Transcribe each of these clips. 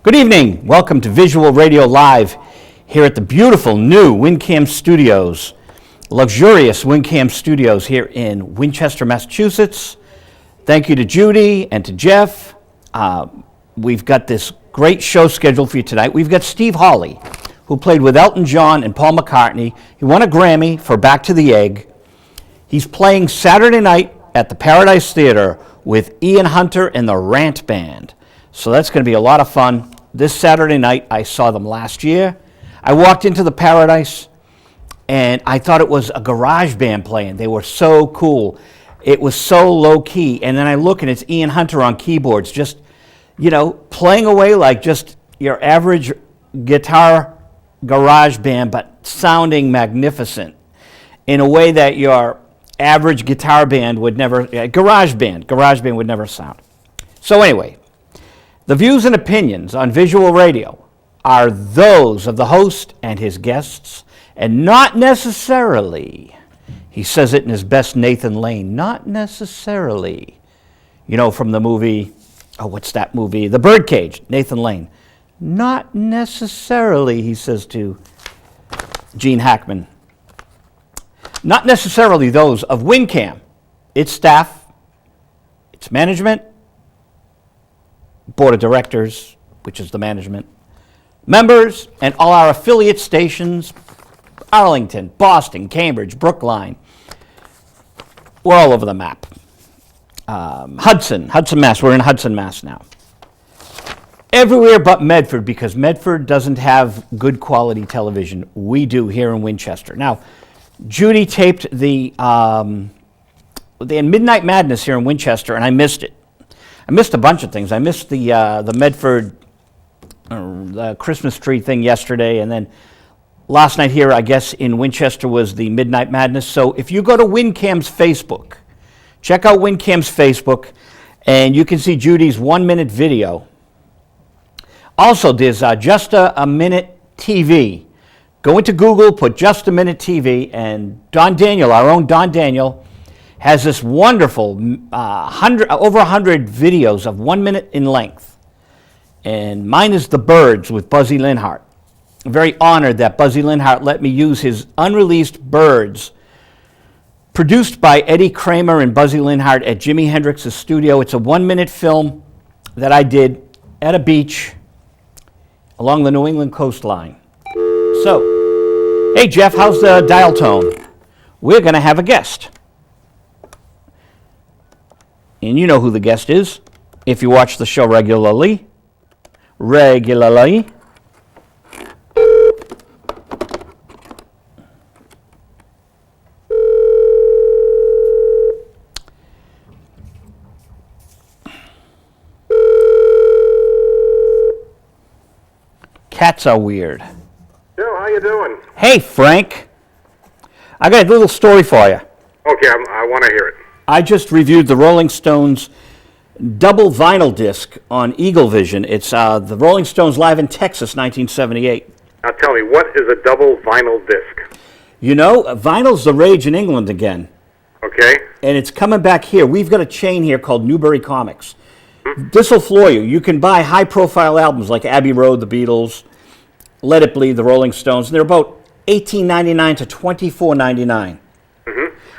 Good evening. Welcome to Visual Radio Live here at the beautiful new WinCAM Studios, luxurious WinCAM Studios here in Winchester, Massachusetts. Thank you to Judy and to Jeff. We've got this great show scheduled for you tonight. We've got Steve Holley, who played with Elton John and Paul McCartney. He won a Grammy for Back to the Egg. He's playing Saturday night at the Paradise Theater with Ian Hunter and the Rant Band. So that's going to be a lot of fun. This Saturday night, I saw them last year. I walked into the Paradise, and I thought it was a garage band playing. They were so cool. It was so low-key. And then I look, and it's Ian Hunter on keyboards, just, playing away like just your average guitar garage band, but sounding magnificent in a way that your average guitar band would never, garage band would never sound. So anyway, the views and opinions on Visual Radio are those of the host and his guests, and not necessarily, he says it in his best Nathan Lane, not necessarily, from the movie, what's that movie? The Birdcage, Nathan Lane. Not necessarily, he says to Gene Hackman. Not necessarily those of WinCAM, its staff, its management, board of directors, which is the management, members, and all our affiliate stations, Arlington, Boston, Cambridge, Brookline. We're all over the map. Hudson, Mass. We're in Hudson, Mass. now. Everywhere but Medford, because Medford doesn't have good quality television. We do here in Winchester. Now, Judy taped the Midnight Madness here in Winchester, and I missed it. I missed a bunch of things. I missed the Medford the Christmas tree thing yesterday, and then last night here, I guess, in Winchester was the Midnight Madness. So if you go to WinCAM's Facebook, check out WinCAM's Facebook, and you can see Judy's 1-minute video. Also, there's Just a Minute TV. Go into Google, put Just a Minute TV, and Don Daniel, our own Don Daniel, has this wonderful over 100 videos of 1 minute in length. And mine is The Birds with Buzzy Linhart. I'm very honored that Buzzy Linhart let me use his unreleased Birds, produced by Eddie Kramer and Buzzy Linhart at Jimi Hendrix's studio. It's a 1-minute film that I did at a beach along the New England coastline. So, hey Jeff, how's the dial tone? We're going to have a guest. And you know who the guest is if you watch the show regularly. Cats are weird. Joe, how you doing? Hey, Frank. I got a little story for you. Okay, I want to hear it. I just reviewed the Rolling Stones double vinyl disc on Eagle Vision. It's the Rolling Stones live in Texas, 1978. Now tell me, what is a double vinyl disc? Vinyl's the rage in England again. Okay. And it's coming back here. We've got a chain here called Newbury Comics. This will floor you. You can buy high-profile albums like Abbey Road, the Beatles, Let It Bleed, the Rolling Stones. And they're about $18.99 to $24.99.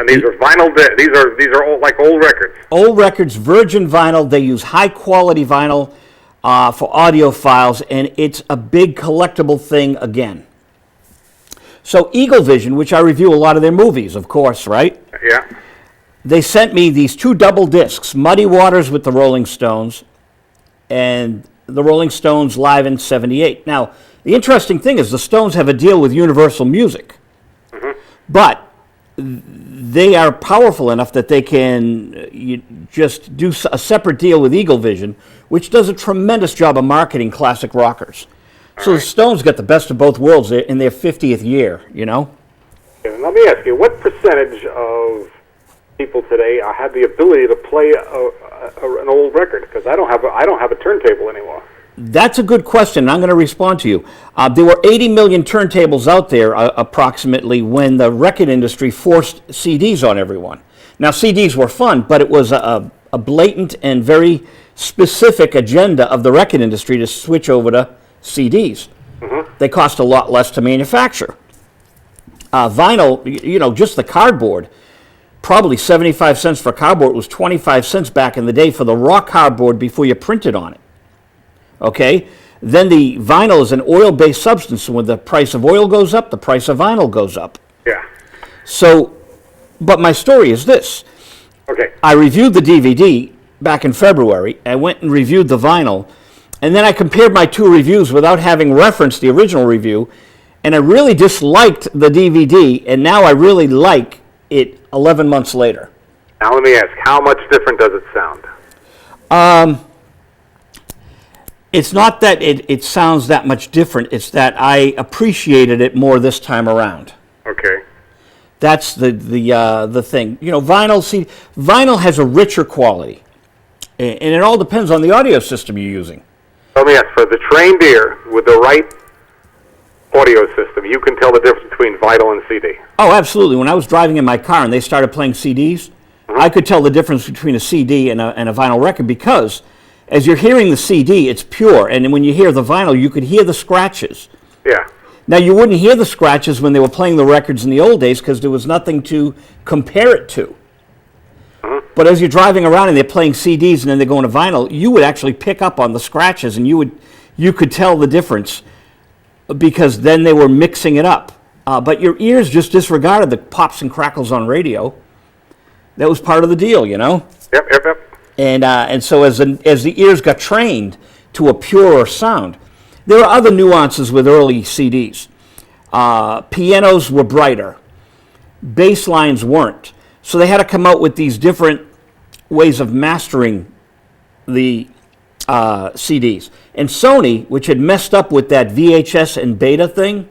And these are vinyl. These are all like old records. Old records, virgin vinyl. They use high quality vinyl for audio files, and it's a big collectible thing again. So Eagle Vision, which I review a lot of their movies, of course, right? Yeah. They sent me these 2 double discs, Muddy Waters with the Rolling Stones, and the Rolling Stones live in '78. Now, the interesting thing is the Stones have a deal with Universal Music, but they are powerful enough that they can just do a separate deal with Eagle Vision, which does a tremendous job of marketing classic rockers. So the Stones got the best of both worlds in their 50th year, And let me ask you, what percentage of people today have the ability to play an old record? Because I don't have a turntable anymore. That's a good question, and I'm going to respond to you. There were 80 million turntables out there, approximately, when the record industry forced CDs on everyone. Now, CDs were fun, but it was a blatant and very specific agenda of the record industry to switch over to CDs. They cost a lot less to manufacture. Vinyl, just the cardboard, probably 75 cents for cardboard was 25 cents back in the day for the raw cardboard before you printed on it. Okay? Then the vinyl is an oil-based substance, and when the price of oil goes up, the price of vinyl goes up. Yeah. So, but my story is this. Okay. I reviewed the DVD back in February. I went and reviewed the vinyl, and then I compared my two reviews without having referenced the original review, and I really disliked the DVD, and now I really like it 11 months later. Now let me ask, how much different does it sound? It's not that it sounds that much different. It's that I appreciated it more this time around. Okay. That's the thing. Vinyl has a richer quality, and it all depends on the audio system you're using. Let me ask, for the trained ear with the right audio system, you can tell the difference between vinyl and CD. Oh, absolutely. When I was driving in my car and they started playing CDs, I could tell the difference between a CD and a vinyl record, because as you're hearing the CD, it's pure, and when you hear the vinyl, you could hear the scratches. Yeah. Now, you wouldn't hear the scratches when they were playing the records in the old days because there was nothing to compare it to. But as you're driving around and they're playing CDs and then they're going to vinyl, you would actually pick up on the scratches, and you could tell the difference because then they were mixing it up. But your ears just disregarded the pops and crackles on radio. That was part of the deal, Yep. And so as the ears got trained to a purer sound, there are other nuances with early CDs. Pianos were brighter. Bass lines weren't. So they had to come out with these different ways of mastering the CDs. And Sony, which had messed up with that VHS and beta thing,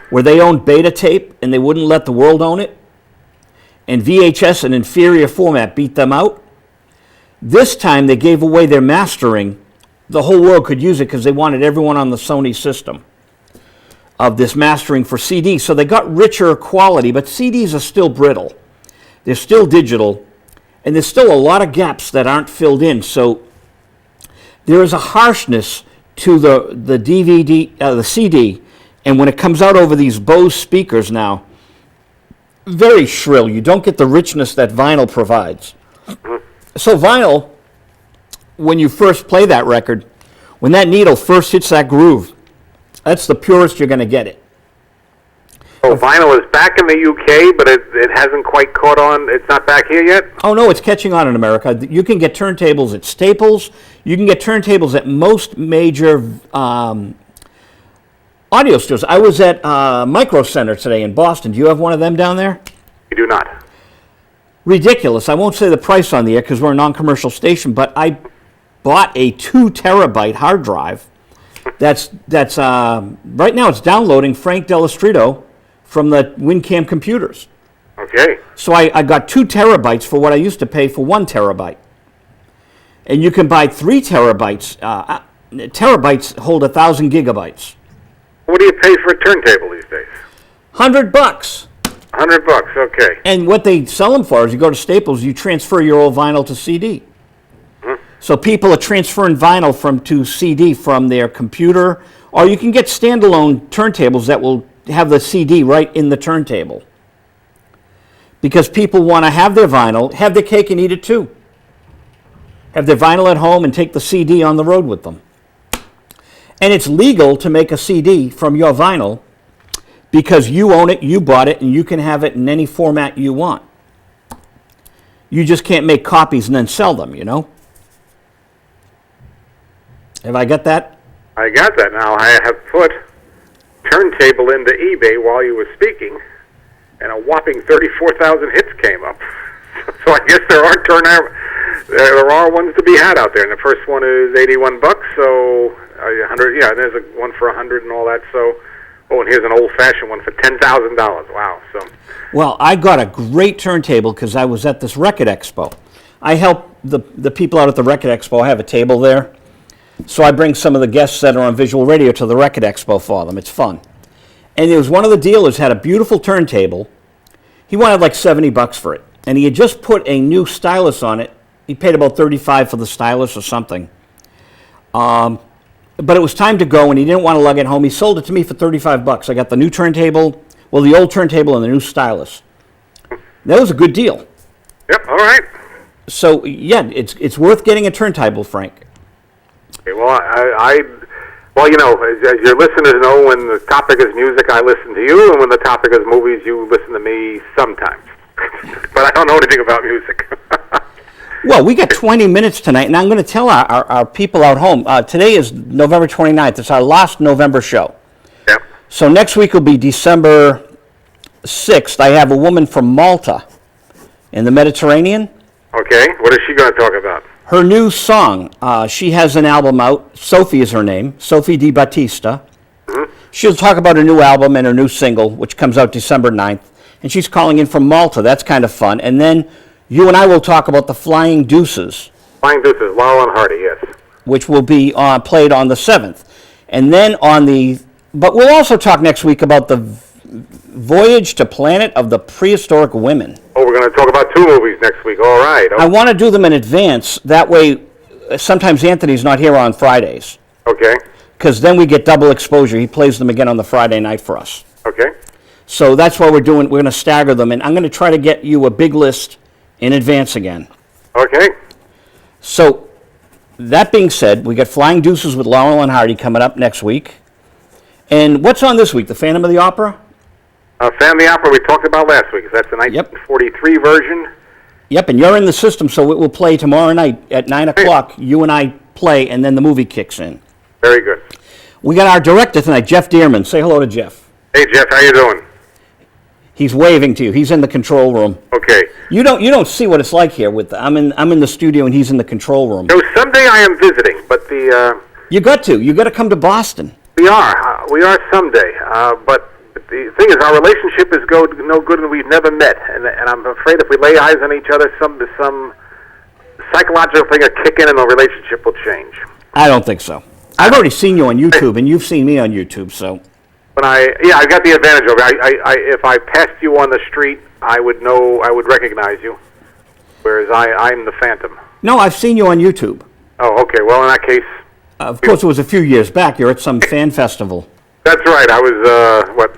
where they owned beta tape and they wouldn't let the world own it, and VHS, an inferior format, beat them out. This time they gave away their mastering. The whole world could use it because they wanted everyone on the Sony system of this mastering for CD. So they got richer quality, but CDs are still brittle. They're still digital, and there's still a lot of gaps that aren't filled in. So there is a harshness to the DVD, the CD, and when it comes out over these Bose speakers now, very shrill. You don't get the richness that vinyl provides. So vinyl, when you first play that record, when that needle first hits that groove, that's the purest you're going to get it. Oh, vinyl is back in the UK, but it hasn't quite caught on. It's not back here yet? Oh, no, it's catching on in America. You can get turntables at Staples. You can get turntables at most major audio stores. I was at Micro Center today in Boston. Do you have one of them down there? We do not. Ridiculous. I won't say the price on the air because we're a non-commercial station, but I bought a 2 terabyte hard drive. That's right now it's downloading Frank Stritto from the WinCAM computers. Okay. So I got 2 terabytes for what I used to pay for 1 terabyte. And you can buy 3 terabytes. Terabytes hold 1,000 gigabytes. What do you pay for a turntable these days? $100. $100, okay. And what they sell them for is you go to Staples, you transfer your old vinyl to CD. So people are transferring vinyl to CD from their computer, or you can get standalone turntables that will have the CD right in the turntable. Because people want to have their vinyl, have their cake and eat it too. Have their vinyl at home and take the CD on the road with them. And it's legal to make a CD from your vinyl because you own it, you bought it, and you can have it in any format you want. You just can't make copies and then sell them, Have I got that? I got that. Now, I have put turntable into eBay while you were speaking, and a whopping 34,000 hits came up. So I guess there are ones to be had out there, and the first one is $81, so 100. Yeah, there's one for 100 and all that. So, and here's an old-fashioned one for $10,000. Wow. So. Well, I got a great turntable because I was at this record expo. I help the people out at the record expo. I have a table there. So I bring some of the guests that are on visual radio to the record expo for them. It's fun. And there was one of the dealers had a beautiful turntable. He wanted like $70 for it. And he had just put a new stylus on it He paid about $35 for the stylus or something. But it was time to go, and he didn't want to lug it home. He sold it to me for $35. I got the new turntable, well, the old turntable and the new stylus. That was a good deal. Yep, all right. So, yeah, it's worth getting a turntable, Frank. Okay, well, well, you know, as your listeners know, when the topic is music, I listen to you, and when the topic is movies, you listen to me sometimes. But I don't know anything about music. Well, we got 20 minutes tonight, and I'm going to tell our people out home. Today is November 29th. It's our last November show. Yep. So next week will be December 6th. I have a woman from Malta in the Mediterranean. Okay, what is she going to talk about? Her new song. She has an album out. Sophie is her name, Sophie Di Battista. Mm-hmm. She'll talk about her new album and her new single, which comes out December 9th. And she's calling in from Malta. That's kind of fun. And then you and I will talk about the Flying Deuces. Flying Deuces, Laurel and Hardy, yes. Which will be played on the 7th. And then but we'll also talk next week about the Voyage to Planet of the Prehistoric Women. Oh, we're going to talk about 2 movies next week. All right. I want to do them in advance. That way, sometimes Anthony's not here on Fridays. Okay. Because then we get double exposure. He plays them again on the Friday night for us. Okay. So that's why we're going to stagger them. And I'm going to try to get you a big list in advance again. Okay. So, that being said, we got Flying Deuces with Laurel and Hardy coming up next week. And what's on this week? The Phantom of the Opera? Phantom of the Opera we talked about last week. That's the 1943 version. Yep, and you're in the system, so it will play tomorrow night at 9 o'clock. You and I play, and then the movie kicks in. Very good. We got our director tonight, Jeff Dearman. Say hello to Jeff. Hey, Jeff, how you doing? He's waving to you. He's in the control room. Okay. You don't see what it's like here. I'm in the studio, and he's in the control room. So someday I am visiting, but You got to come to Boston. We are someday. But the thing is, our relationship is no good, and we've never met. And I'm afraid if we lay eyes on each other, some psychological thing will kick in, and the relationship will change. I don't think so. I've already seen you on YouTube, and you've seen me on YouTube, so. When I got the advantage of it. If I passed you on the street, I would recognize you, whereas I'm the Phantom. No, I've seen you on YouTube. Oh, okay. Well, in that case, of course, it was a few years back. You're at some fan festival. That's right. I was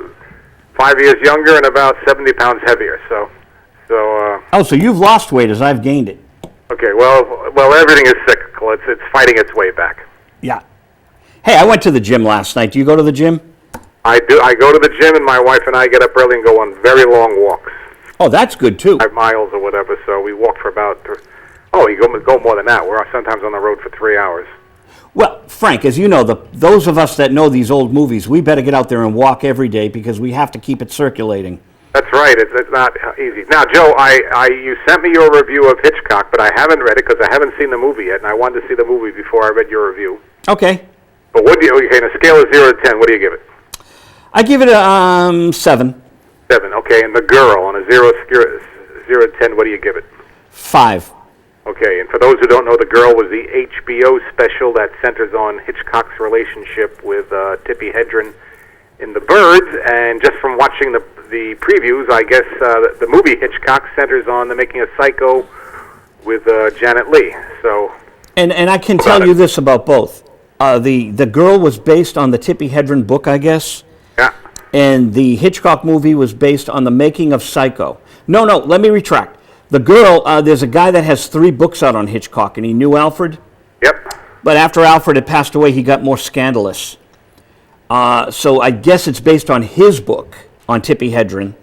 5 years younger and about 70 pounds heavier. So. Oh, so you've lost weight as I've gained it. Okay. Well, everything is cyclical. It's fighting its way back. Yeah. Hey, I went to the gym last night. Do you go to the gym? I do. I go to the gym, and my wife and I get up early and go on very long walks. Oh, that's good too. 5 miles or whatever. So we walk for about. You go more than that. We're sometimes on the road for 3 hours. Well, Frank, as you know, those of us that know these old movies, we better get out there and walk every day because we have to keep it circulating. That's right. It's not easy. Now, Joe, you sent me your review of Hitchcock, but I haven't read it because I haven't seen the movie yet, and I wanted to see the movie before I read your review. Okay. But on a scale of 0 to 10, what do you give it? I give it a 7. 7. Okay. And The Girl, on a 0 to 10, what do you give it? 5. Okay, and for those who don't know, The Girl was the HBO special that centers on Hitchcock's relationship with Tippi Hedren in The Birds, and just from watching the previews, I guess the movie Hitchcock centers on the making of Psycho with Janet Leigh. So, and I can tell you this about both. The Girl was based on the Tippi Hedren book, I guess. Yeah. And the Hitchcock movie was based on the making of Psycho. No, let me retract. The Girl, there's a guy that has 3 books out on Hitchcock, and he knew Alfred. Yep. But after Alfred had passed away, he got more scandalous. So I guess it's based on his book, on Tippi Hedren.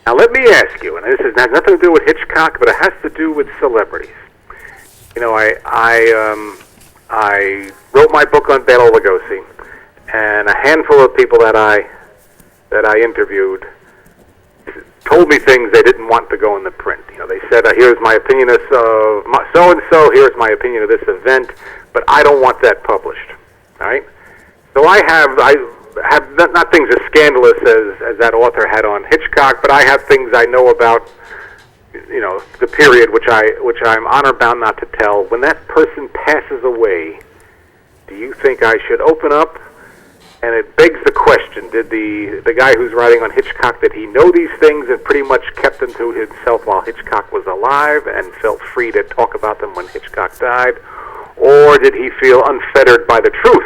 Now let me ask you, and this has nothing to do with Hitchcock, but it has to do with celebrities. You know, I wrote my book on Dello, and a handful of people that I interviewed told me things they didn't want to go in the print. You know, they said, "Here's my opinion of so and so. Here's my opinion of this event," but I don't want that published. All right. So I have not things as scandalous as that author had on Hitchcock, but I have things I know about. You know, the period which I'm honor bound not to tell. When that person passes away, do you think I should open up And it begs the question, did the guy who's writing on Hitchcock, did he know these things and pretty much kept them to himself while Hitchcock was alive and felt free to talk about them when Hitchcock died? Or did he feel unfettered by the truth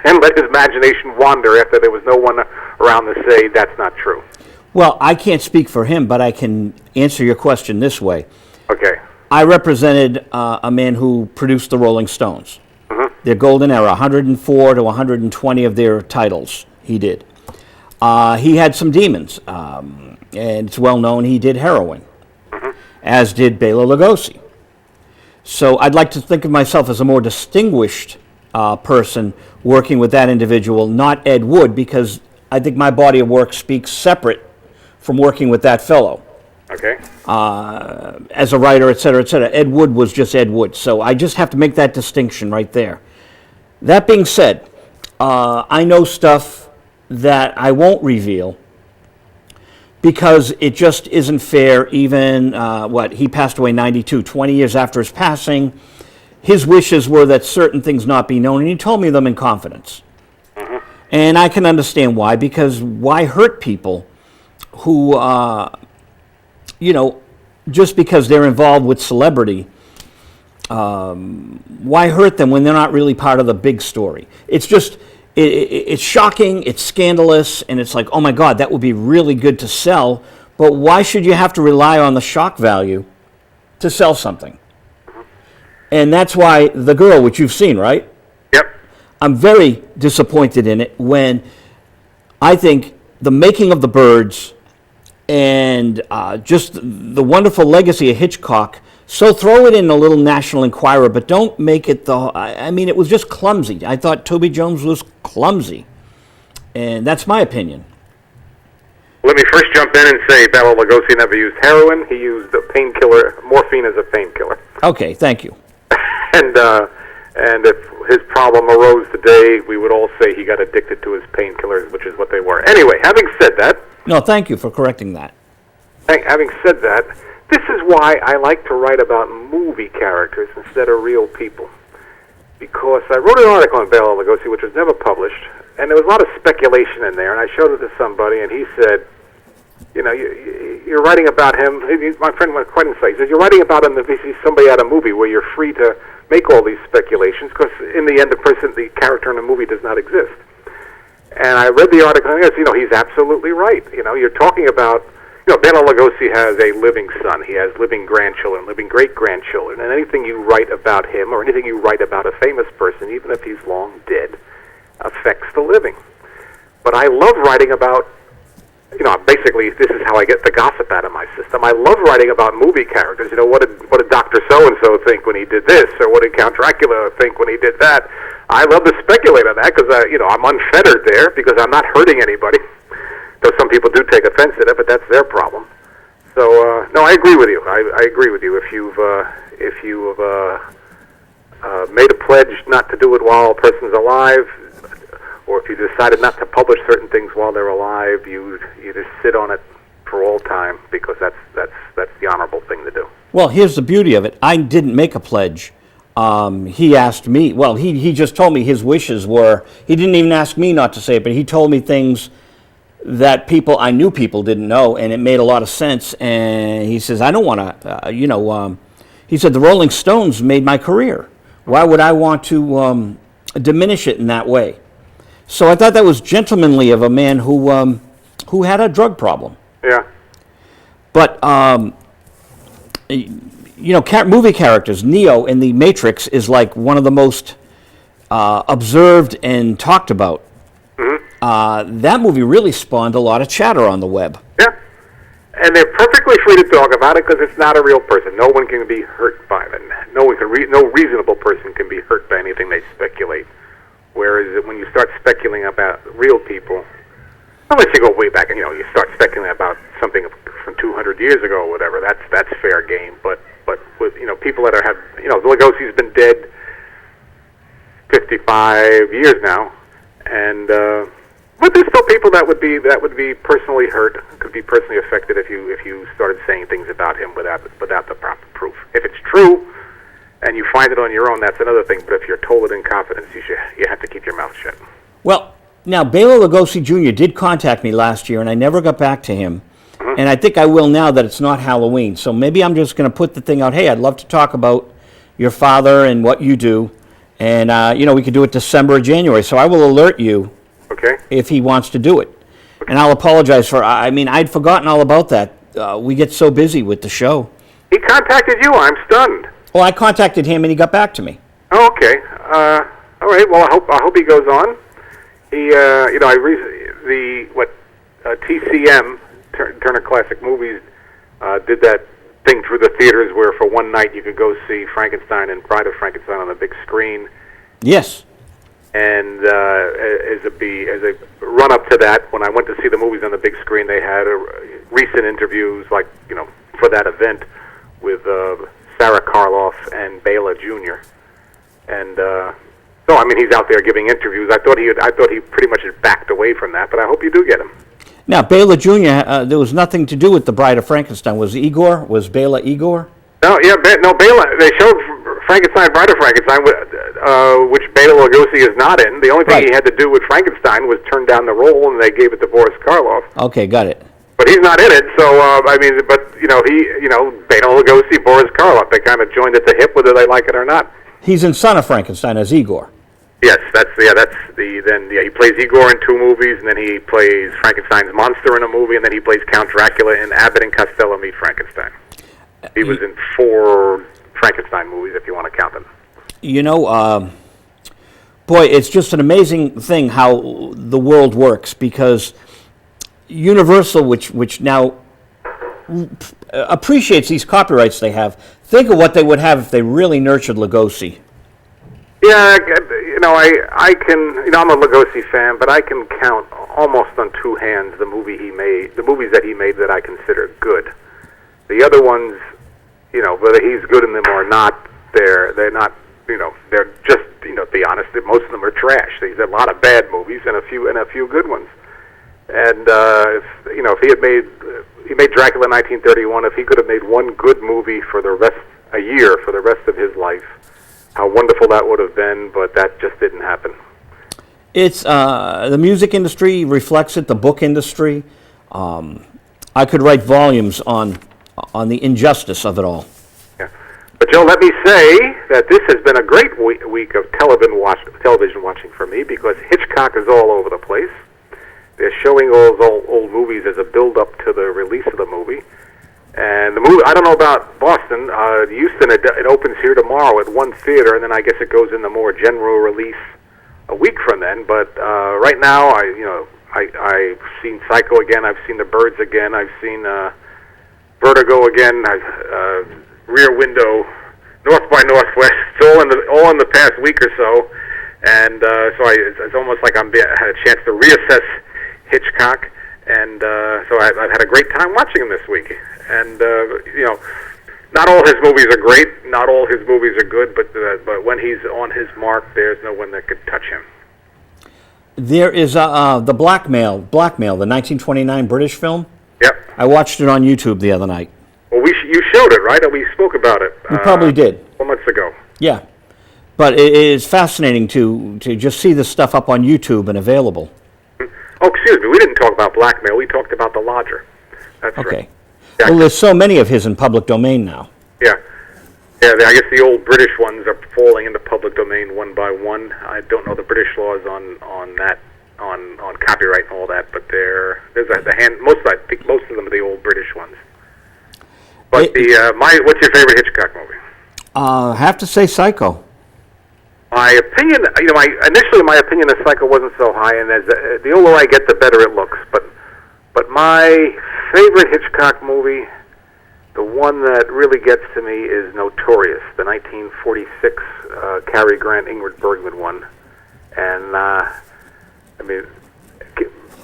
and let his imagination wander after there was no one around to say that's not true? Well, I can't speak for him, but I can answer your question this way. Okay. I represented a man who produced the Rolling Stones. Their golden era, 104 to 120 of their titles he did. He had some demons, and it's well known he did heroin, as did Bela Lugosi. So I'd like to think of myself as a more distinguished person working with that individual, not Ed Wood, because I think my body of work speaks separate from working with that fellow. Okay. As a writer, et cetera, et cetera. Ed Wood was just Ed Wood. So I just have to make that distinction right there. That being said, I know stuff that I won't reveal because it just isn't fair. Even, he passed away in 92, 20 years after his passing. His wishes were that certain things not be known, and he told me them in confidence. And I can understand why, because why hurt people who, just because they're involved with celebrity, why hurt them when they're not really part of the big story? It's just, it's shocking, it's scandalous, and it's like, oh my God, that would be really good to sell, but why should you have to rely on the shock value to sell something? And that's why The Girl, which you've seen, right? Yep. I'm very disappointed in it when I think the making of the Birds and just the wonderful legacy of Hitchcock, so throw it in a little National Enquirer, but don't make it it was just clumsy. I thought Toby Jones was clumsy, and that's my opinion. Let me first jump in and say Bela Lugosi never used heroin. He used a painkiller, morphine as a painkiller. Okay, thank you. And if his problem arose today, we would all say he got addicted to his painkillers, which is what they were. Anyway, having said that... No, thank you for correcting that. Having said that, this is why I like to write about movie characters instead of real people. Because I wrote an article on Bela Lugosi, which was never published, and there was a lot of speculation in there, and I showed it to somebody, and he said, you're writing about him. My friend went quite inside. He says, you're writing about him if he sees somebody at a movie where you're free to make all these speculations, because in the end, the character in the movie does not exist. And I read the article, and I guess, he's absolutely right. You're talking about, Bela Lugosi has a living son. He has living grandchildren, living great-grandchildren, and anything you write about him or anything you write about a famous person, even if he's long dead, affects the living. But I love writing about, basically this is how I get the gossip out of my system. I love writing about movie characters. What did Dr. So-and-so think when he did this, or what did Count Dracula think when he did that? I love to speculate on that because, I'm unfettered there because I'm not hurting anybody. Though some people do take offense at it, but that's their problem. So, no, I agree with you. I agree with you. If you've made a pledge not to do it while a person's alive, or if you decided not to publish certain things while they're alive, you just sit on it for all time because that's the honorable thing to do. Well, here's the beauty of it. I didn't make a pledge. He asked me. Well, he just told me his wishes were. He didn't even ask me not to say it, but he told me things that I knew people didn't know, and it made a lot of sense. And he says, I don't want to. He said the Rolling Stones made my career. Why would I want to diminish it in that way? So I thought that was gentlemanly of a man who had a drug problem. Yeah. But movie characters. Neo in the Matrix is like one of the most observed and talked about. Mm-hmm. That movie really spawned a lot of chatter on the web. Yeah. And they're perfectly free to talk about it because it's not a real person. No one can be hurt by them. No reasonable person can be hurt by anything they speculate. Whereas when you start speculating about real people, unless you go way back and you start speculating about something from 200 years ago or whatever, that's fair game. But with people that have Lugosi's been dead 55 years now, and but there's still people that would be personally hurt, could be personally affected if you started saying things about him without the proper proof. If it's true and you find it on your own, that's another thing. But if you're told it in confidence, you have to keep your mouth shut. Well, Now, Bela Lugosi Jr. did contact me last year, and I never got back to him. Mm-hmm. And I think I will now that it's not Halloween. So maybe I'm just going to put the thing out, hey, I'd love to talk about your father and what you do. And, we could do it December or January. So I will alert you Okay. if he wants to do it. And I'll apologize for, I'd forgotten all about that. We get so busy with the show. He contacted you. I'm stunned. Well, I contacted him, and he got back to me. Oh, okay. All right. Well, I hope he goes on. He, TCM, Turner Classic Movies, did that thing through the theaters where for one night you could go see Frankenstein and Bride of Frankenstein on the big screen. Yes. And as a run up to that, when I went to see the movies on the big screen, they had recent interviews, for that event with Sarah Karloff and Bela Jr. And he's out there giving interviews. I thought he pretty much had backed away from that, but I hope you do get him. Now, Bela Jr., there was nothing to do with the Bride of Frankenstein. Was Bela Igor? No, yeah, Bela. They showed Frankenstein, Bride of Frankenstein, which Bela Lugosi is not in. The only thing he had to do with Frankenstein was turn down the role, and they gave it to Boris Karloff. Okay, got it. But he's not in it, so Bela Lugosi, Boris Karloff, they kind of joined at the hip, whether they like it or not. He's in Son of Frankenstein as Igor. Yes, he plays Igor in 2 movies, and then he plays Frankenstein's monster in a movie, and then he plays Count Dracula in Abbott and Costello Meet Frankenstein. He was in 4 Frankenstein movies, if you want to count them. Boy, it's just an amazing thing how the world works, because Universal, which now appreciates these copyrights they have, think of what they would have if they really nurtured Lugosi. Yeah, I can. I'm a Lugosi fan, but I can count almost on 2 hands the movies that he made that I consider good. The other ones, whether he's good in them or not, they're not. They're just. To be honest, most of them are trash. There's a lot of bad movies and a few good ones. And if he made Dracula in 1931, if he could have made one good movie for the rest of his life, how wonderful that would have been, but that just didn't happen. It's the music industry reflects it, the book industry. I could write volumes on the injustice of it all. Yeah. But Joe, let me say that this has been a great week of television watching for me, because Hitchcock is all over the place. They're showing all those old movies as a build-up to the release of the movie. And the movie, I don't know about Boston. Houston, it opens here tomorrow at one theater, and then I guess it goes in the more general release a week from then. But right now, I've seen Psycho again. I've seen The Birds again. I've seen Vertigo again. Rear Window, North by Northwest. It's all in the past week or so, and it's almost like I had a chance to reassess Hitchcock. And so I've had a great time watching him this week. And not all his movies are great, not all his movies are good, but when he's on his mark, there's no one that could touch him. There is the Blackmail, the 1929 British film. Yep. I watched it on YouTube the other night. Well, you showed it, right? We spoke about it. We probably did. 4 months ago. Yeah, but it is fascinating to just see this stuff up on YouTube and available. Oh, excuse me. We didn't talk about Blackmail. We talked about The Lodger. That's okay. Right. Yeah, well, there's so many of his in public domain now. Yeah. I guess the old British ones are falling into public domain one by one. I don't know the British laws on that, on copyright and all that, but there's a hand. I think most of them are the old British ones. But what's your favorite Hitchcock movie? I have to say Psycho. My opinion, initially my opinion of Psycho wasn't so high, and the older I get, the better it looks. But my favorite Hitchcock movie, the one that really gets to me, is Notorious, the 1946 Cary Grant, Ingrid Bergman one. And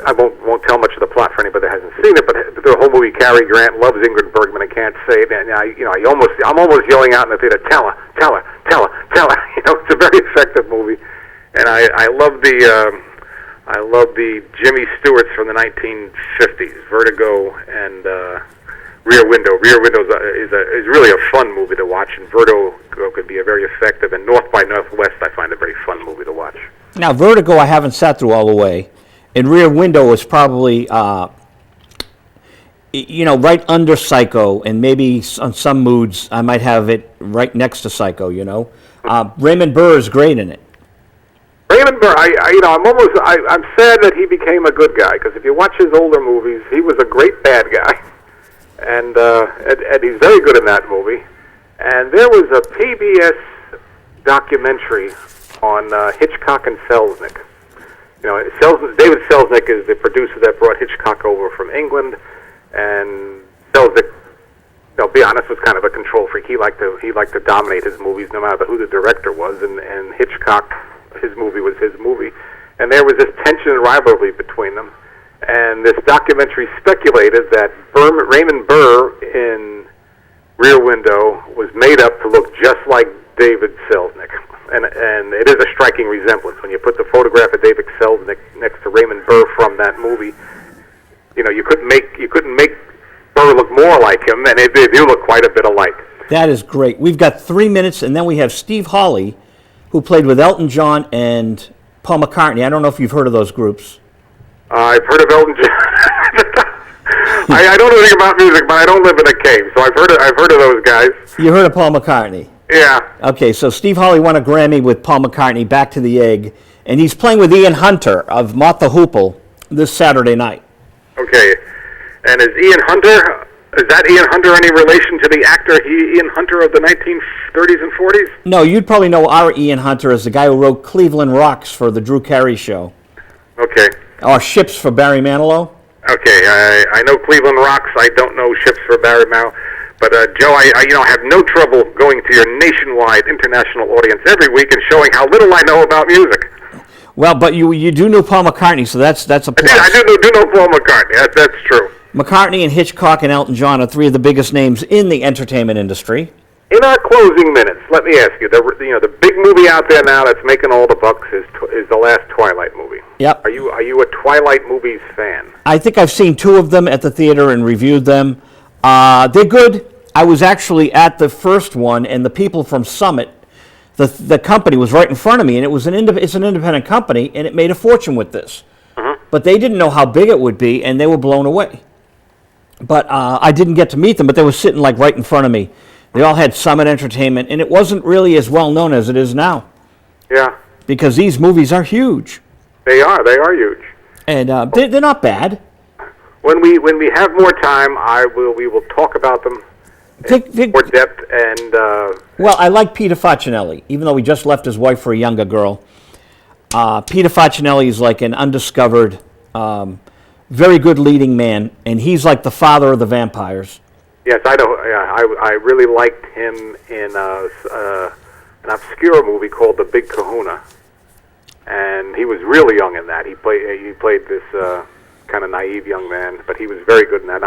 I won't tell much of the plot for anybody that hasn't seen it, but the whole movie, Cary Grant loves Ingrid Bergman and can't say it. And I'm almost yelling out in the theater, tell her. It's a very effective movie, and I love the Jimmy Stewarts from the 1950s, Vertigo and Rear Window. Rear Window is really a fun movie to watch, and Vertigo could be a very effective. And North by Northwest, I find a very fun movie to watch. Now, Vertigo I haven't sat through all the way, and Rear Window was probably, right under Psycho, and maybe on some moods I might have it right next to Psycho, Raymond Burr is great in it. Raymond Burr, I'm sad that he became a good guy, because if you watch his older movies, he was a great bad guy, and he's very good in that movie. And there was a PBS documentary on Hitchcock and Selznick. David Selznick is the producer that brought Hitchcock over from England, and Selznick, I'll be honest, was kind of a control freak. He liked to dominate his movies, no matter who the director was, and Hitchcock, his movie was his movie, and there was this tension and rivalry between them. And this documentary speculated that Raymond Burr in Rear Window was made up to look just like David Selznick. And it is a striking resemblance when you put the photograph of David Selznick next to Raymond Burr from that movie. You couldn't make Burr look more like him, and they do look quite a bit alike. That is great. We've got 3 minutes, and then we have Steve Holley, who played with Elton John and Paul McCartney. I don't know if you've heard of those groups. I've heard of Elton John. I don't know anything about music, but I don't live in a cave, so I've heard of those guys. You heard of Paul McCartney? Yeah. Okay, so Steve Holley won a Grammy with Paul McCartney, Back to the Egg, and he's playing with Ian Hunter of Mott the Hoople this Saturday night. Okay, and is that Ian Hunter any relation to the actor Ian Hunter of the 1930s and 40s? No, you'd probably know our Ian Hunter as the guy who wrote Cleveland Rocks for the Drew Carey Show. Okay. Or Ships for Barry Manilow. Okay, I know Cleveland Rocks. I don't know Ships for Barry Manilow. But Joe, I have no trouble going to your nationwide international audience every week and showing how little I know about music. Well, but you do know Paul McCartney, so that's a plus. I do know Paul McCartney. That's true. McCartney and Hitchcock and Elton John are 3 of the biggest names in the entertainment industry. In our closing minutes, let me ask you: the big movie out there now that's making all the bucks is the last Twilight movie. Yep. Are you a Twilight movies fan? I think I've seen 2 of them at the theater and reviewed them. They're good. I was actually at the first one, and the people from Summit, the company, was right in front of me, and it's an independent company, and it made a fortune with this. But they didn't know how big it would be, and they were blown away. But I didn't get to meet them, but they were sitting like right in front of me. They all had Summit Entertainment, and it wasn't really as well known as it is now. Yeah. Because these movies are huge. They are huge. And they're not bad. When we have more time, we will talk about them in more depth. And well, I like Peter Facinelli, even though he just left his wife for a younger girl. Peter Facinelli is like an undiscovered, very good leading man, and he's like the father of the vampires. Yes, I know. Yeah, I really liked him in an obscure movie called The Big Kahuna, and he was really young in that. He played this kind of naive young man, but he was very good in that.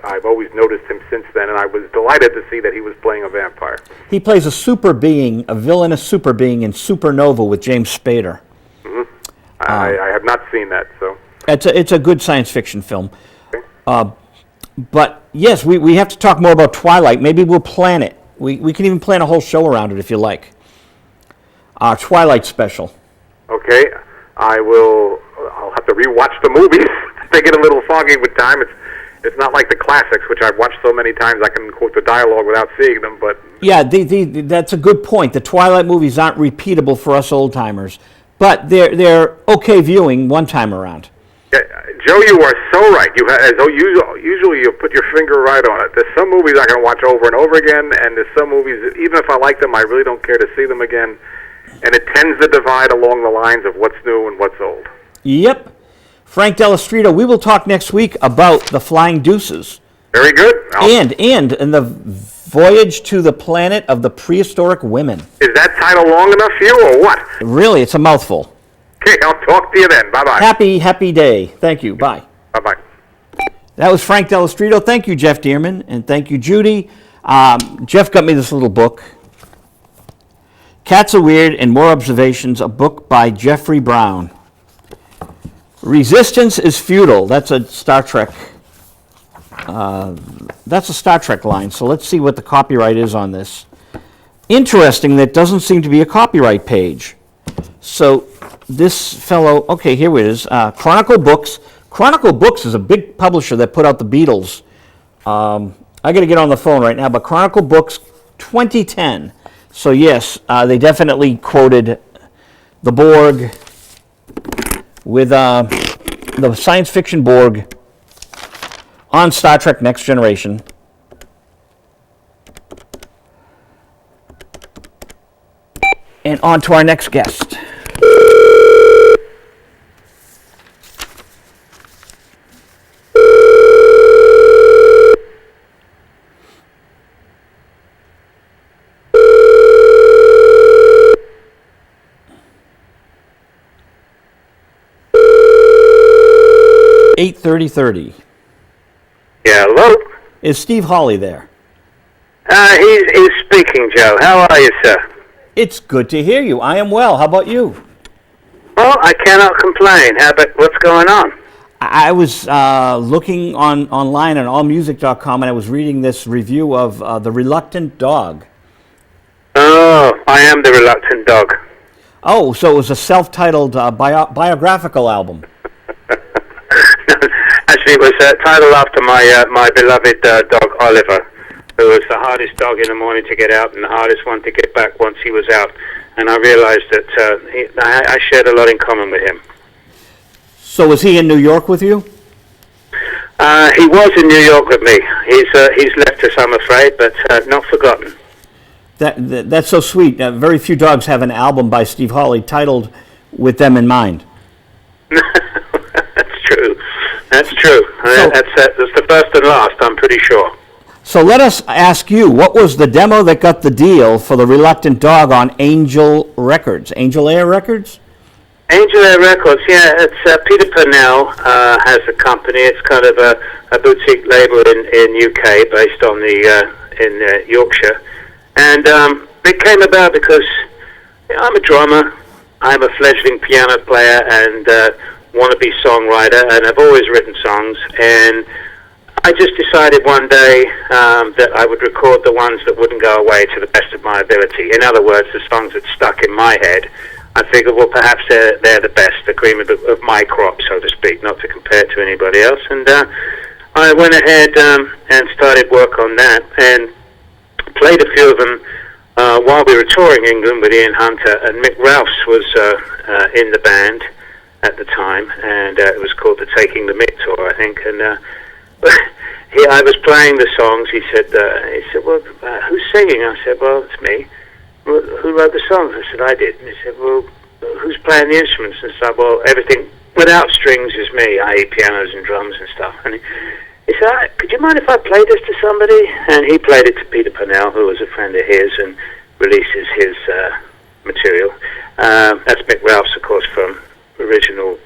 I've always noticed him since then, and I was delighted to see that he was playing a vampire. He plays a super being, a villainous super being in Supernova with James Spader. Mm-hmm. I have not seen that, so it's a good science fiction film. Okay. But yes, we have to talk more about Twilight. Maybe we'll plan it. We can even plan a whole show around it if you like. Our Twilight special. Okay, I'll have to rewatch the movies. They get a little foggy with time. It's not like the classics, which I've watched so many times I can quote the dialogue without seeing them. But yeah, that's a good point. The Twilight movies aren't repeatable for us old timers, but they're okay viewing one time around. Yeah, Joe, you are so right. Usually you put your finger right on it. There's some movies I can watch over and over again, and there's some movies that, even if I like them, I really don't care to see them again. And it tends to divide along the lines of what's new and what's old. Yep. Frank Dello Stritto, we will talk next week about the Flying Deuces. Very good. And the Voyage to the Planet of the Prehistoric Women. Is that title long enough for you, or what? Really, it's a mouthful. Okay, I'll talk to you then. Bye-bye. Happy day. Thank you. Bye. Bye-bye. That was Frank Dello Stritto. Thank you, Jeff Dearman, and thank you, Judy. Jeff got me this little book. Cats Are Weird and More Observations, a book by Jeffrey Brown. Resistance is futile. That's a Star Trek. That's a Star Trek line. So let's see what the copyright is on this. Interesting, that doesn't seem to be a copyright page. So this fellow, okay, here it is, Chronicle Books. Chronicle Books is a big publisher that put out the Beatles. I got to get on the phone right now, but Chronicle Books 2010. So yes, they definitely quoted the Borg with the science fiction Borg on Star Trek Next Generation. And on to our next guest. Eight 30:30. Yeah, hello? Is Steve Holley there? He's speaking, Joe. How are you, sir? It's good to hear you. I am well. How about you? Well, I cannot complain. How about what's going on? I was looking online on allmusic.com, and I was reading this review of The Reluctant Dog. Oh, I am the reluctant dog. Oh, so it was a self-titled biographical album. Actually, it was titled after my beloved dog, Oliver, who was the hardest dog in the morning to get out and the hardest one to get back once he was out. And I realized that I shared a lot in common with him. So was he in New York with you? He was in New York with me. He's left us, I'm afraid, but not forgotten. That's so sweet. Very few dogs have an album by Steve Holley titled with them in mind. That's true. That's true. So, that's the first and last, I'm pretty sure. So let us ask you, what was the demo that got the deal for The Reluctant Dog on Angel Records? Angel Air Records? Angel Air Records, yeah. It's Peter Purnell has a company. It's kind of a boutique label in UK based on in Yorkshire. And it came about because I'm a drummer. I'm a fledgling piano player and wannabe songwriter, and I've always written songs. And I just decided one day that I would record the ones that wouldn't go away to the best of my ability. In other words, the songs that stuck in my head. I figured, well, perhaps they're the best, the cream of my crop, so to speak, not to compare to anybody else. And I went ahead and started work on that and played a few of them while we were touring England with Ian Hunter, and Mick Ralphs was in the band at the time, and it was called the Taking the Mick Tour, I think. And I was playing the songs. He said, well, who's singing? I said, well, it's me. Well, who wrote the songs? I said, I did. And he said, well, who's playing the instruments? And I said, well, everything without strings is me, i.e. pianos and drums and stuff. And he said, could you mind if I play this to somebody? And he played it to Peter Purnell, who was a friend of his, and releases his material. That's Mick Ralphs, of course, from original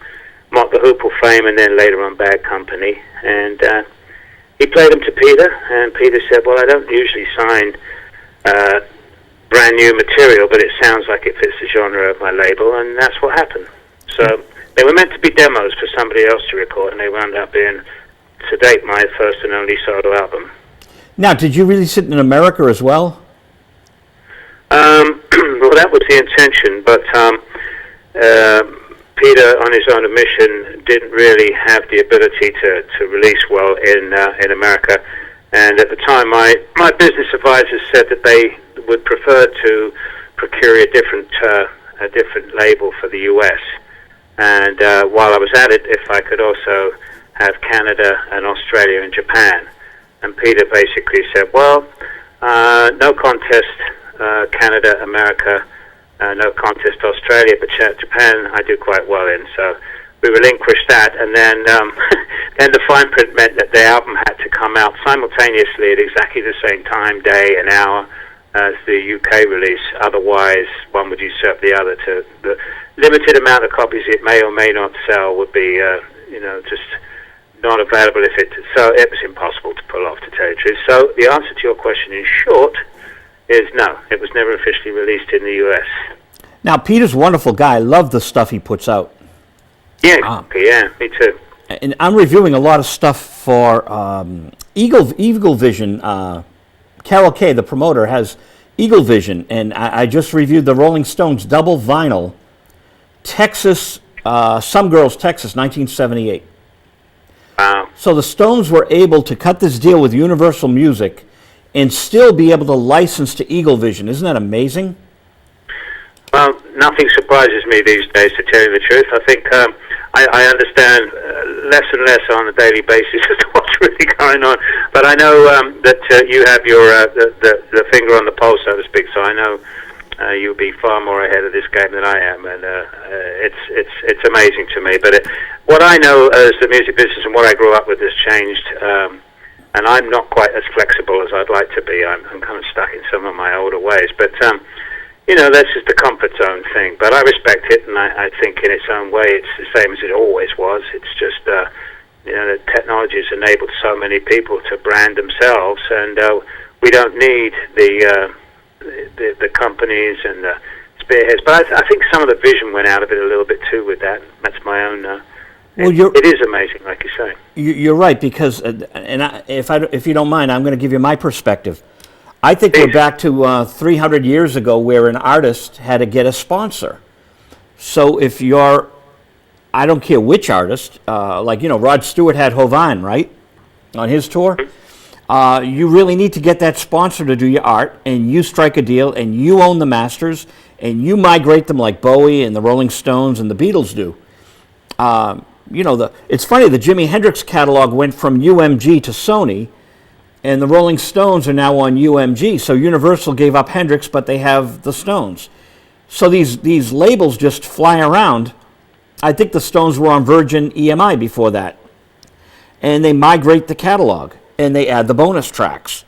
Mott the Hoople fame, and then later on Bad Company. And he played them to Peter, and Peter said, well, I don't usually sign brand new material, but it sounds like it fits the genre of my label, and that's what happened. So they were meant to be demos for somebody else to record, and they wound up being, to date, my first and only solo album. Now, did you release it in America as well? Well, that was the intention, but Peter, on his own admission, didn't really have the ability to release well in America. And at the time, my business advisors said that they would prefer to procure a different label for the U.S. And while I was at it, if I could also have Canada and Australia and Japan. And Peter basically said, well, no contest Canada, America, no contest Australia, but Japan I do quite well in. So we relinquished that, and then then the fine print meant that the album had to come out simultaneously at exactly the same time, day, and hour as the UK release. Otherwise, one would usurp the other. To the limited amount of copies it may or may not sell would be, just not available. So it was impossible to pull off, to tell you the truth. So the answer to your question, in short, is no. It was never officially released in the US. Now, Peter's a wonderful guy. I love the stuff he puts out. Yeah, yeah, me too. And I'm reviewing a lot of stuff for Eagle Vision. Carol Kay, the promoter, has Eagle Vision, and I just reviewed the Rolling Stones double vinyl Texas, Some Girls, Texas, 1978. Wow. So the Stones were able to cut this deal with Universal Music and still be able to license to Eagle Vision. Isn't that amazing? Well, nothing surprises me these days, to tell you the truth. I think I understand less and less on a daily basis as to what's really going on. But I know that you have your the finger on the pulse, so to speak. So I know you'll be far more ahead of this game than I am, and it's amazing to me. But what I know as the music business and what I grew up with has changed, and I'm not quite as flexible as I'd like to be. I'm kind of stuck in some of my older ways, but. You know, that's just the comfort zone thing. But I respect it, and I think in its own way it's the same as it always was. It's just, you know, that technology has enabled so many people to brand themselves, and we don't need the companies and the spearheads. But I think some of the vision went out of it a little bit too with that. That's my own... it is amazing, like you say. You're right, because, if you don't mind, I'm going to give you my perspective. I think we're back to 300 years ago where an artist had to get a sponsor. So if you're, I don't care which artist, like, you know, Rod Stewart had Hovan, right, on his tour. You really need to get that sponsor to do your art, and you strike a deal, and you own the masters, and you migrate them like Bowie and the Rolling Stones and the Beatles do. You know, it's funny, the Jimi Hendrix catalog went from UMG to Sony, and the Rolling Stones are now on UMG. So Universal gave up Hendrix, but they have the Stones. So these labels just fly around. I think the Stones were on Virgin EMI before that. And they migrate the catalog, and they add the bonus tracks.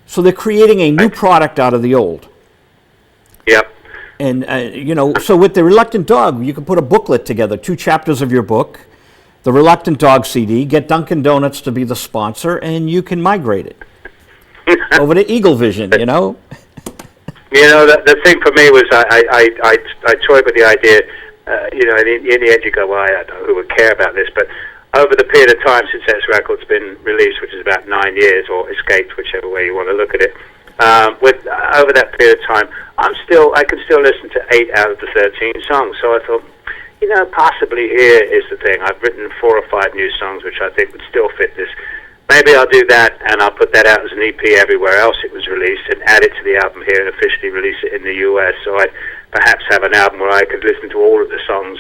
So they're creating a new product out of the old. Yep. And, you know, so with The Reluctant Dog, you can put a booklet together, 2 chapters of your book, The Reluctant Dog CD, get Dunkin' Donuts to be the sponsor, and you can migrate it over to Eagle Vision, you know? You know, the thing for me was I toyed with the idea, you know, in the end you go, well, I don't know who would care about this, but over the period of time since this record's been released, which is about 9 years, or escaped, whichever way you want to look at it, over that period of time, I can still listen to 8 out of the 13 songs, so I thought, you know, possibly here is the thing. I've written 4 or 5 new songs which I think would still fit this. Maybe I'll do that, and I'll put that out as an EP everywhere else it was released, and add it to the album here and officially release it in the US. So I perhaps have an album where I could listen to all of the songs.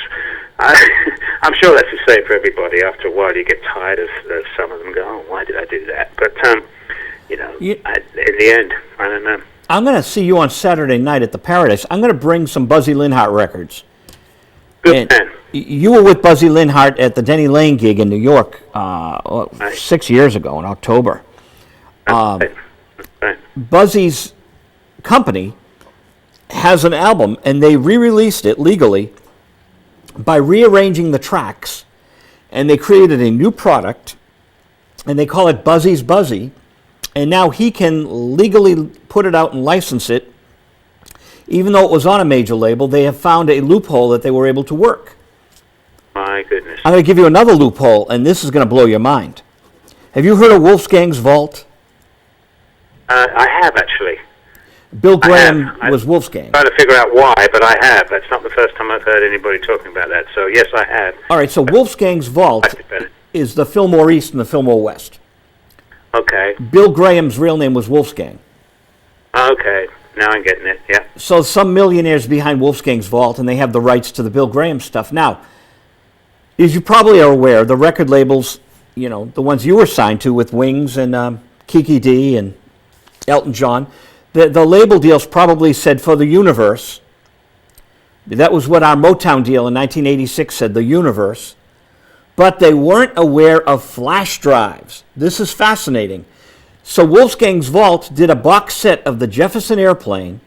I'm sure that's the same for everybody. After a while, you get tired of some of them. Go, oh, why did I do that? But you know, in the end, I don't know. I'm going to see you on Saturday night at the Paradise. I'm going to bring some Buzzy Linhart records. Good man. You were with Buzzy Linhart at the Denny Lane gig in New York 6 years ago in October. Right. Buzzy's company has an album, and they re-released it legally by rearranging the tracks, and they created a new product, and they call it Buzzy's Buzzy, and now he can legally put it out and license it. Even though it was on a major label, they have found a loophole that they were able to work. My goodness. I'm going to give you another loophole, and this is going to blow your mind. Have you heard of Wolfgang's Vault? I have, actually. Bill Graham was Wolfgang. I'm trying to figure out why, but I have. That's not the first time I've heard anybody talking about that. So, yes, I have. All right, so Wolfgang's Vault is the Fillmore East and the Fillmore West. Okay. Bill Graham's real name was Wolfgang. Okay. Now I'm getting it, yeah. So some millionaires behind Wolfgang's Vault, and they have the rights to the Bill Graham stuff. Now, as you probably are aware, the record labels, you know, the ones you were signed to with Wings and Kiki D and Elton John, the label deals probably said for the universe. That was what our Motown deal in 1986 said, the universe. But they weren't aware of flash drives. This is fascinating. So Wolfgang's Vault did a box set of the Jefferson Airplane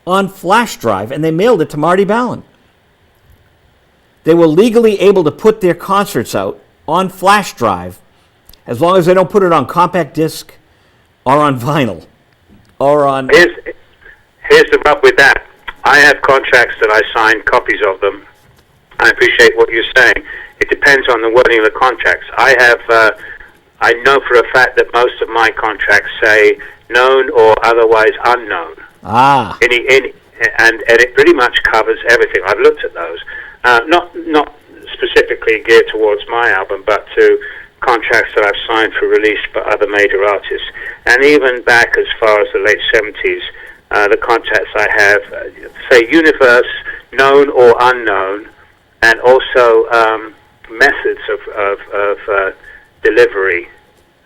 on flash drive, and they mailed it to Marty Ballin. They were legally able to put their concerts out on flash drive as long as they don't put it on compact disc or on vinyl or on... Here's the rub with that. I have contracts that I sign, copies of them. I appreciate what you're saying. It depends on the wording of the contracts. I know for a fact that most of my contracts say known or otherwise unknown. Ah. And it pretty much covers everything. I've looked at those. Not specifically geared towards my album, but to contracts that I've signed for release for other major artists. And even back as far as the late 70s, the contacts I have, say universe, known or unknown, and also methods of delivery,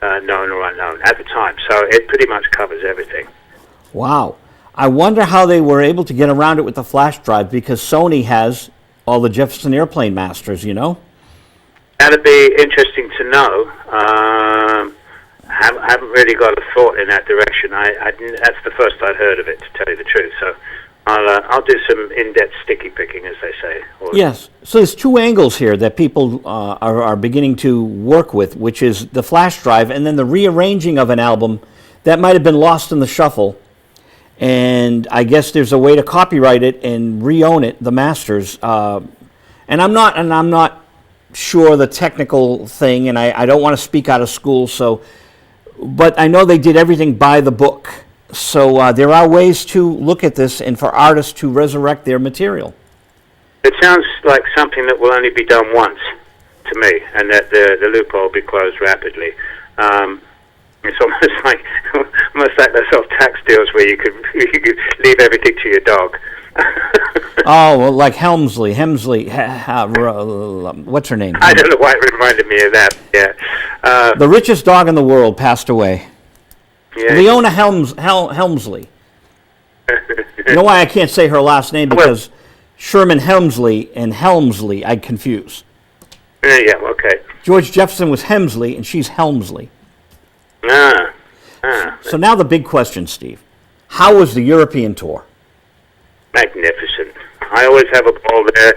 known or unknown at the time. So it pretty much covers everything. Wow. I wonder how they were able to get around it with the flash drive, because Sony has all the Jefferson Airplane masters, you know? That'd be interesting to know. Haven't really got a thought in that direction. That's the first I'd heard of it, to tell you the truth. So I'll do some in-depth sticky picking, as they say. Yes. So there's two angles here that people are beginning to work with, which is the flash drive and then the rearranging of an album that might have been lost in the shuffle. And I guess there's a way to copyright it and re-own it, the masters. And I'm not sure the technical thing, and I don't want to speak out of school. But I know they did everything by the book. So there are ways to look at this and for artists to resurrect their material. It sounds like something that will only be done once to me, and that the loophole will be closed rapidly. It's almost like those sort of tax deals where you could leave everything to your dog. Oh, well, like Hemsley, what's her name? I don't know why it reminded me of that. Yeah, the richest dog in the world passed away. yeah. Leona Helmsley. You know why I can't say her last name? Because Sherman Hemsley and Helmsley I'd confuse. Yeah, okay. George Jefferson was Hemsley and she's Helmsley. So now the big question, Steve. How was the European tour? Magnificent. I always have a ball there.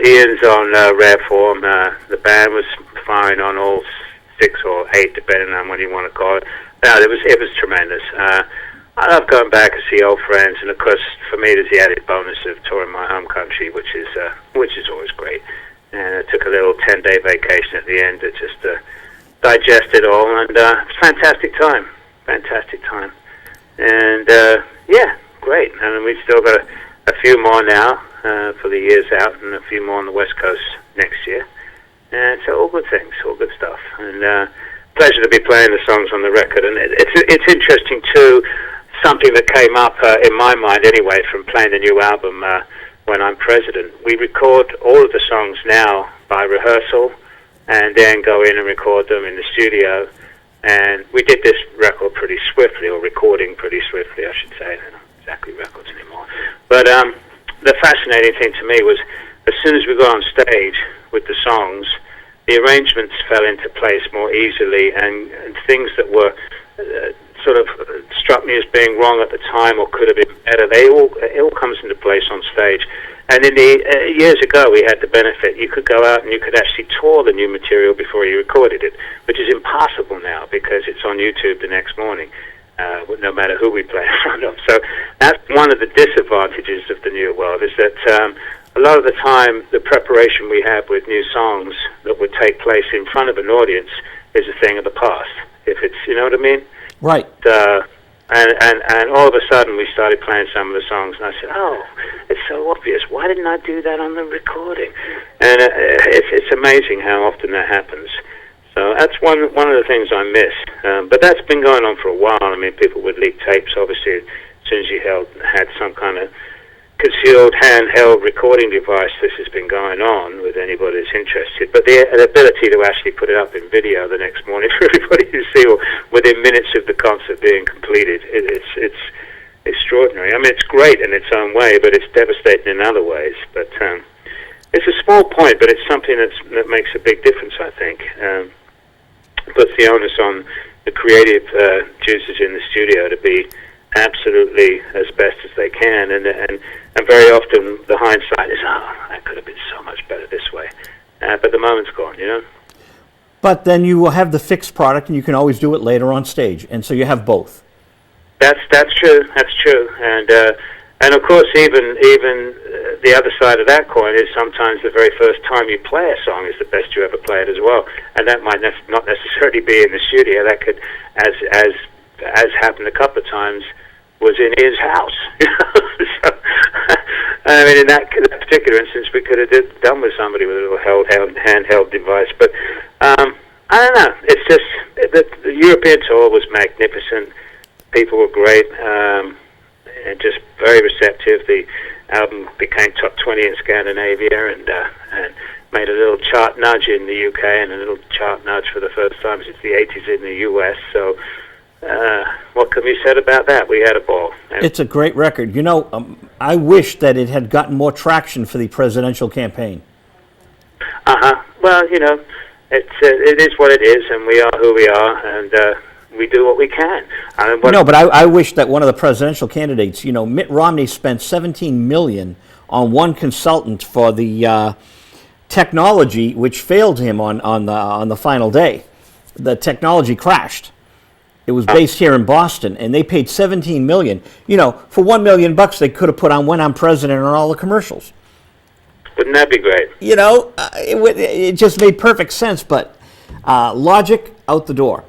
Ian's on rare form. The band was firing on all 6 or 8, depending on what you want to call it. No, it was tremendous. I love going back to see old friends, and of course, for me, there's the added bonus of touring my home country, which is always great. And I took a little 10-day vacation at the end to just digest it all, and it's fantastic time. And yeah, great. And we've still got a few more now for the years out, and a few more on the West Coast next year. And so all good things, all good stuff. And pleasure to be playing the songs on the record. And it's interesting too. Something that came up in my mind anyway from playing the new album when I'm president. We record all of the songs now by rehearsal, and then go in and record them in the studio. And we did this record pretty swiftly, or recording pretty swiftly, I should say. They're not exactly records anymore. But the fascinating thing to me was, as soon as we got on stage with the songs, the arrangements fell into place more easily, and things that were sort of struck me as being wrong at the time or could have been better, it all comes into place on stage. And in the years ago, we had the benefit, you could go out and you could actually tour the new material before you recorded it, which is impossible now because it's on YouTube the next morning, no matter who we play in front of. So that's one of the disadvantages of the new world, is that a lot of the time, the preparation we have with new songs that would take place in front of an audience is a thing of the past. If it's, you know what I mean? Right. And all of a sudden we started playing some of the songs, and I said, oh, it's so obvious. Why didn't I do that on the recording? And it's amazing how often that happens. So that's one of the things I miss. But that's been going on for a while. I mean, people would leak tapes, obviously, as soon as you had some kind of concealed handheld recording device. This has been going on with anybody that's interested. But the ability to actually put it up in video the next morning for everybody to see, or within minutes of the concert being completed, it's extraordinary. I mean, it's great in its own way, but it's devastating in other ways. But it's a small point, but it's something that makes a big difference, I think. Puts the onus on the creative juices in the studio to be absolutely as best as they can, and very often the hindsight is, oh, that could have been so much better this way, but the moment's gone, you know. But then you will have the fixed product, and you can always do it later on stage, and so you have both. That's true, and of course, even the other side of that coin is sometimes the very first time you play a song is the best you ever play it as well, and that might not necessarily be in the studio. That could, as happened a couple of times, was in his house. So, I mean, in that particular instance, we could have done with somebody with a little handheld device. But I don't know. It's just the European tour was magnificent. People were great, and just very receptive. The album became top 20 in Scandinavia, and made a little chart nudge in the UK and a little chart nudge for the first time since the 80s in the US. So what can be said about that? We had a ball. It's a great record. You know, I wish that it had gotten more traction for the presidential campaign. Well, you know, it is what it is, and we are who we are, and we do what we can. But I wish that one of the presidential candidates, you know, Mitt Romney spent $17 million on one consultant for the technology, which failed him on the final day. The technology crashed. It was based here in Boston, and they paid $17 million. You know, for $1 million, they could have put on "When I'm President" on all the commercials. Wouldn't that be great? You know, it just made perfect sense. But logic out the door.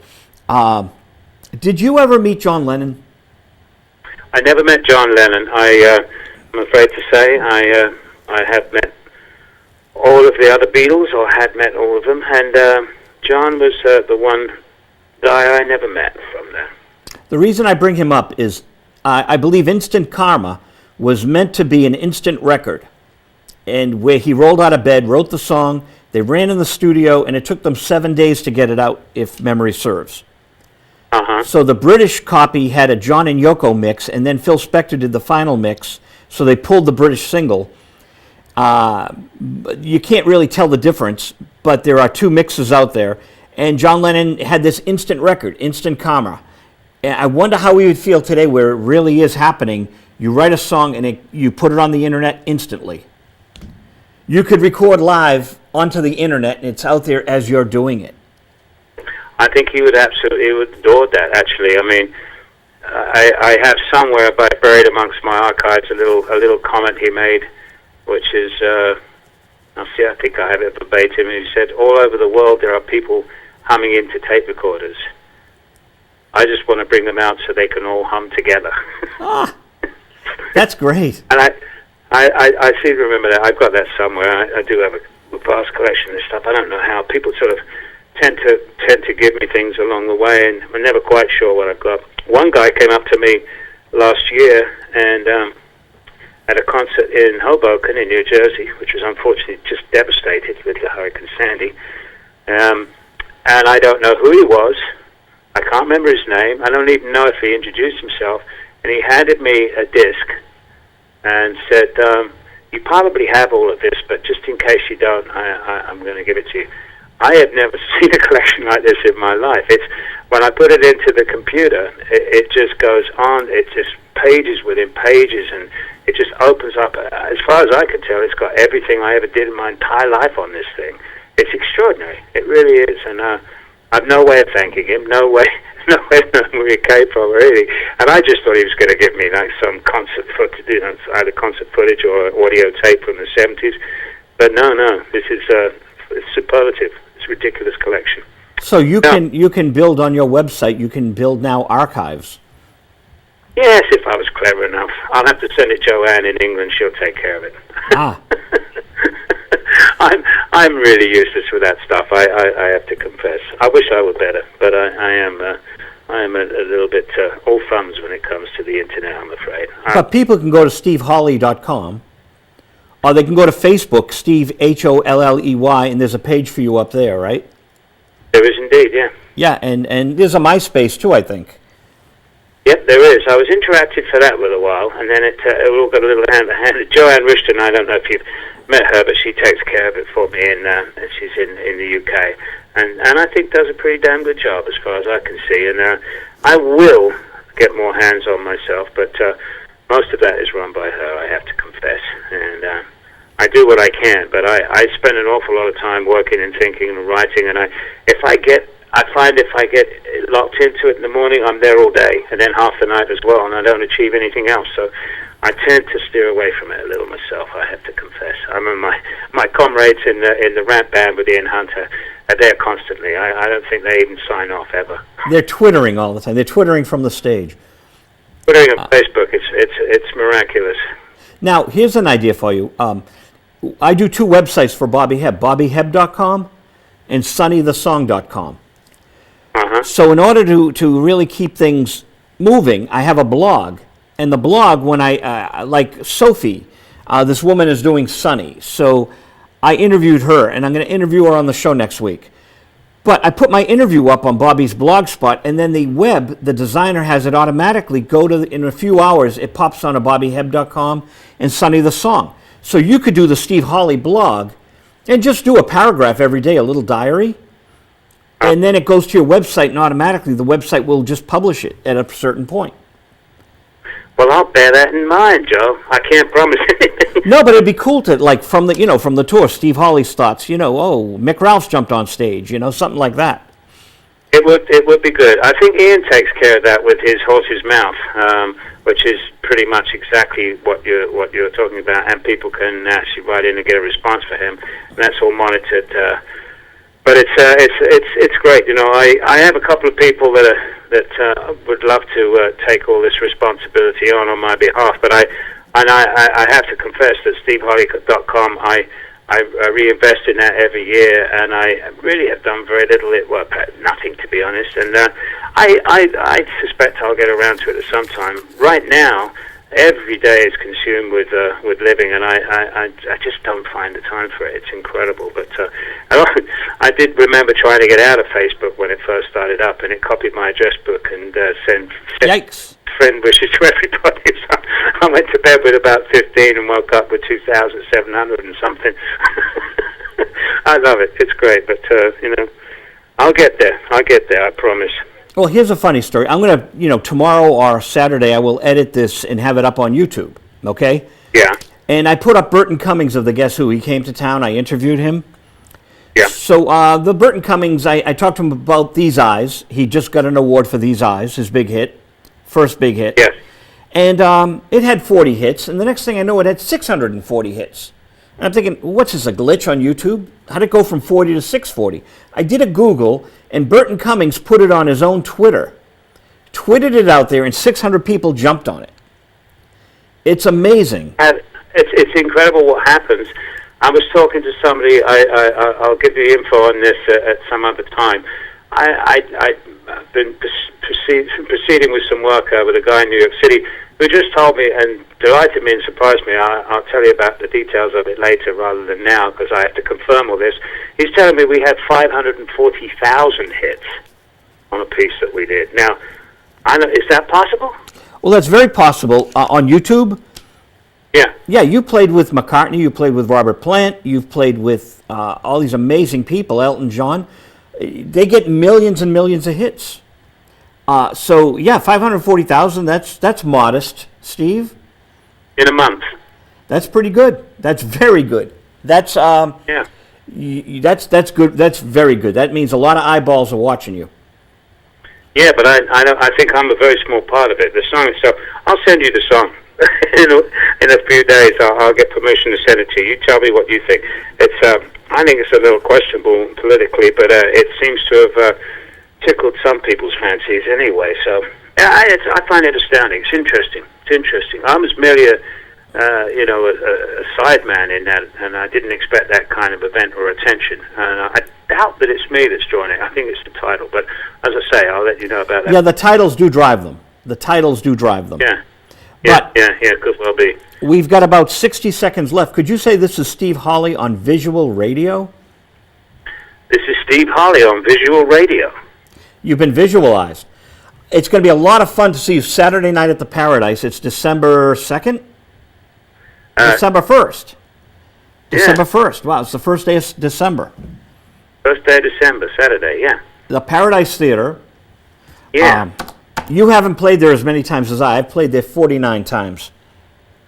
Did you ever meet John Lennon? I never met John Lennon. I'm afraid to say I have met all of the other Beatles, or had met all of them, and John was the one guy I never met from there. The reason I bring him up is I believe Instant Karma was meant to be an instant record, and where he rolled out of bed, wrote the song, they ran in the studio, and it took them 7 days to get it out, if memory serves. So the British copy had a John and Yoko mix, and then Phil Spector did the final mix, so they pulled the British single. You can't really tell the difference, but there are two mixes out there. And John Lennon had this instant record, Instant Karma. And I wonder how we would feel today where it really is happening. You write a song and you put it on the internet instantly. You could record live onto the internet and it's out there as you're doing it. I think he would adore that, actually. I mean, I have somewhere buried amongst my archives a little comment he made, which is, I think I have it verbatim. He said, "All over the world there are people humming into tape recorders. I just want to bring them out so they can all hum together." That's great. And I seem to remember that. I've got that somewhere. I do have a vast collection of stuff. I don't know how. People sort of tend to give me things along the way, and I'm never quite sure what I've got. One guy came up to me last year and at a concert in Hoboken in New Jersey, which was unfortunately just devastated with the Hurricane Sandy. And I don't know who he was. I can't remember his name. I don't even know if he introduced himself. And he handed me a disc and said, "You probably have all of this, but just in case you don't, I'm going to give it to you." I have never seen a collection like this in my life. It's when I put it into the computer, it just goes on. It's just pages within pages, and it just opens up. As far as I can tell, it's got everything I ever did in my entire life on this thing. It's extraordinary. It really is, and I've no way of thanking him. No way knowing where he came from or anything. And I just thought he was going to give me like some concert footage, either concert footage or audio tape from the '70s. But no, this is it's superlative. It's a ridiculous collection. So you can build on your website. You can build now archives. Yes, if I was clever enough. I'll have to send it Joanne in England. She'll take care of it. I'm really useless with that stuff. I have to confess. I wish I were better, but I am a little bit all thumbs when it comes to the internet, I'm afraid. But people can go to steveholley.com, or they can go to Facebook, Steve Holley, and there's a page for you up there, right? There is indeed, yeah. Yeah, and there's a MySpace too, I think. Yep, there is. I was interactive for that with a while, and then it all got a little hand-to-hand. Joanne Rishton, I don't know if you've met her, but she takes care of it for me, and she's in the UK, and I think does a pretty damn good job as far as I can see. And I will get more hands-on myself, but most of that is run by her, I have to confess. And I do what I can, but I spend an awful lot of time working and thinking and writing, and I find if I get locked into it in the morning, I'm there all day, and then half the night as well, and I don't achieve anything else. So I tend to steer away from it a little myself, I have to confess. I mean, my comrades in the rap band with Ian Hunter are there constantly. I don't think they even sign off ever. They're twittering all the time. They're twittering from the stage. Twittering on Facebook, it's miraculous. Now, here's an idea for you. I do two websites for Bobby Hebb, bobbyhebb.com and sunnythesong.com. Uh-huh. So in order to really keep things moving, I have a blog. And the blog, when like Sophie, this woman is doing Sunny. So I interviewed her, and I'm going to interview her on the show next week. But I put my interview up on Bobby's blog spot, and then the designer has it automatically go to, in a few hours, it pops on a bobbyhebb.com and Sunny the Song. So you could do the Steve Holley blog and just do a paragraph every day, a little diary, and then it goes to your website, and automatically the website will just publish it at a certain point. Well, I'll bear that in mind, Joe. I can't promise anything. No, but it'd be cool to, like, from the tour, Steve Holley's thoughts, Mick Ralph's jumped on stage, something like that. It would be good. I think Ian takes care of that with his horse's mouth, which is pretty much exactly what you're talking about, and people can actually write in and get a response for him, and that's all monitored. But it's great. I have a couple of people that would love to take all this responsibility on my behalf, but I have to confess that SteveHolley.com, I reinvest in that every year, and I really have done very little. Nothing, to be honest. And I suspect I'll get around to it at some time. Right now, every day is consumed with living, and I just don't find the time for it. It's incredible. But I did remember trying to get out of Facebook when it first started up, and it copied my address book and sent Yikes. friend wishes to everybody. So I went to bed with about 15 and woke up with 2,700 and something. I love it. It's great. But, I'll get there. I promise. Well, here's a funny story. I'm going to, tomorrow or Saturday, I will edit this and have it up on YouTube, okay? Yeah. And I put up Burton Cummings of the Guess Who. He came to town. I interviewed him. Yeah. So the Burton Cummings, I talked to him about These Eyes. He just got an award for These Eyes, his big hit, first big hit. Yes. And it had 40 hits, and the next thing I know, it had 640 hits. And I'm thinking, what's this, a glitch on YouTube? How'd it go from 40 to 640? I did a Google, and Burton Cummings put it on his own Twitter. Tweeted it out there, and 600 people jumped on it. It's amazing. It's incredible what happens. I was talking to somebody, I'll give you info on this at some other time. I've been proceeding with some work with a guy in New York City who just told me and delighted me and surprised me. I'll tell you about the details of it later rather than now because I have to confirm all this. He's telling me we had 540,000 hits on a piece that we did. Now, is that possible? Well, that's very possible. On YouTube? Yeah. Yeah, you played with McCartney, you played with Robert Plant, you've played with all these amazing people, Elton John. They get millions and millions of hits. So, yeah, 540,000, that's modest, Steve. In a month. That's pretty good. That's very good. That's yeah. That's good. That's very good. That means a lot of eyeballs are watching you. Yeah, but I think I'm a very small part of it. The song itself, I'll send you the song. in a few days, I'll get permission to send it to you. You tell me what you think. I think it's a little questionable politically, but it seems to have tickled some people's fancies anyway. So I find it astounding. It's interesting. I was merely a sideman in that, and I didn't expect that kind of event or attention. And I doubt that it's me that's drawing it. I think it's the title. But as I say, I'll let you know about that. Yeah, the titles do drive them. Yeah. But Yeah, could well be. We've got about 60 seconds left. Could you say this is Steve Holley on Visual Radio? This is Steve Holley on Visual Radio. You've been visualized. It's going to be a lot of fun to see you Saturday night at the Paradise. It's December 2nd? December 1st. December 1st. Wow, it's the first day of December. First day of December, Saturday, yeah. The Paradise Theater. Yeah. You haven't played there as many times as I. I've played there 49 times.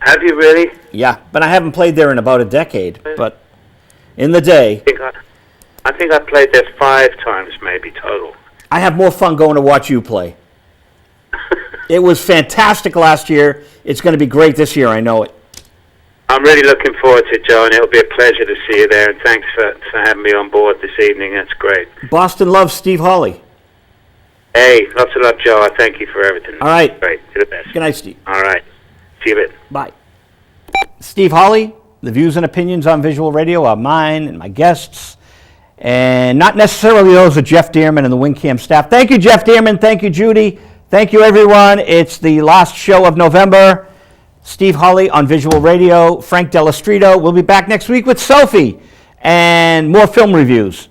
Have you really? Yeah, but I haven't played there in about a decade. But in the day... I think I played there 5 times maybe total. I have more fun going to watch you play. It was fantastic last year. It's going to be great this year, I know it. I'm really looking forward to it, Joe, and it'll be a pleasure to see you there. And thanks for having me on board this evening. That's great. Boston loves Steve Holley. Hey, lots of love, Joe. I thank you for everything. All right. Great. You're the best. Good night, Steve. All right. See you later. Bye. Steve Holley. The views and opinions on visual radio are mine and my guests, and not necessarily those of Jeff Dearman and the WinCAM staff. Thank you, Jeff Dearman. Thank you, Judy. Thank you, everyone. It's the last show of November. Steve Holley on visual radio. Frank Dello Stritto. We'll be back next week with Sophie and more film reviews.